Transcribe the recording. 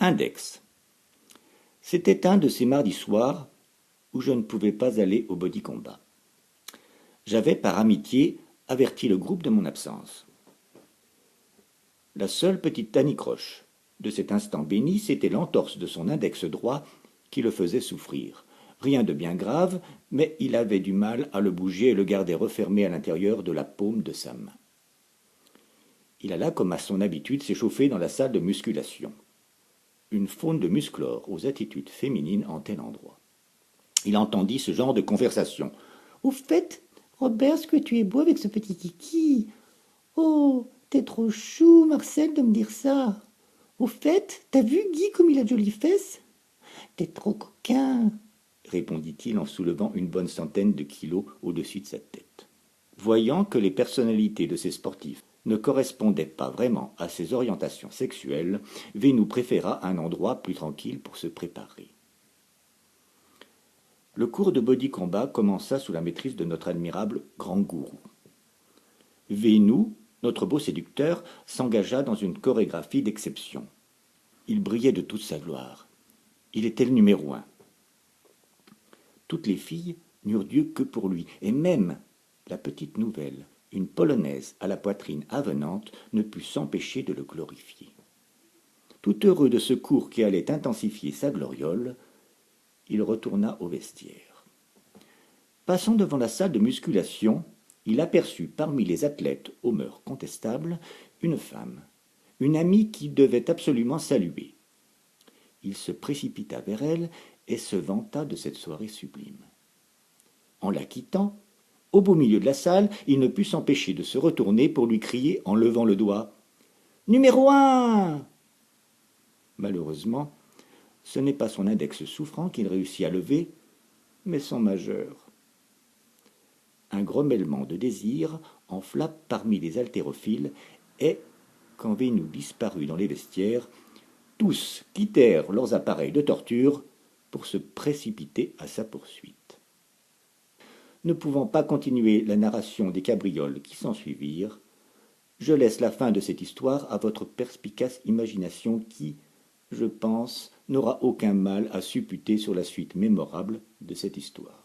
Index. C'était un de ces mardis soirs où je ne pouvais pas aller au body combat. J'avais, par amitié, averti le groupe de mon absence. La seule petite anicroche de cet instant béni, c'était l'entorse de son index droit qui le faisait souffrir. Rien de bien grave, mais il avait du mal à le bouger et le gardait refermé à l'intérieur de la paume de sa main. Il alla, comme à son habitude, s'échauffer dans la salle de musculation. Une faune de musclores aux attitudes féminines en tel endroit. Il entendit ce genre de conversation. « Au fait, Robert, ce que tu es beau avec ce petit kiki. Oh, t'es trop chou, Marcel, de me dire ça. Au fait, t'as vu Guy comme il a de jolies fesses? T'es trop coquin, répondit-il en soulevant une bonne centaine de kilos au-dessus de sa tête. Voyant que les personnalités de ces sportifs ne correspondaient pas vraiment à ses orientations sexuelles, Vénou préféra un endroit plus tranquille pour se préparer. Le cours de body combat commença sous la maîtrise de notre admirable grand gourou. Vénou, notre beau séducteur, s'engagea dans une chorégraphie d'exception. Il brillait de toute sa gloire. Il était le numéro 1. Toutes les filles n'eurent d'yeux que pour lui, et même la petite nouvelle, une polonaise à la poitrine avenante, ne put s'empêcher de le glorifier. Tout heureux de ce cours qui allait intensifier sa gloriole, il retourna au vestiaire. Passant devant la salle de musculation, il aperçut parmi les athlètes aux mœurs contestables une femme, une amie qui devait absolument saluer. Il se précipita vers elle et se vanta de cette soirée sublime. En la quittant, au beau milieu de la salle, il ne put s'empêcher de se retourner pour lui crier en levant le doigt « Numéro 1 !» Malheureusement, ce n'est pas son index souffrant qu'il réussit à lever, mais son majeur. Un grommellement de désir enfla parmi les haltérophiles et, quand Vénou disparut dans les vestiaires, tous quittèrent leurs appareils de torture pour se précipiter à sa poursuite. Ne pouvant pas continuer la narration des cabrioles qui s'ensuivirent, je laisse la fin de cette histoire à votre perspicace imagination qui, je pense, n'aura aucun mal à supputer sur la suite mémorable de cette histoire.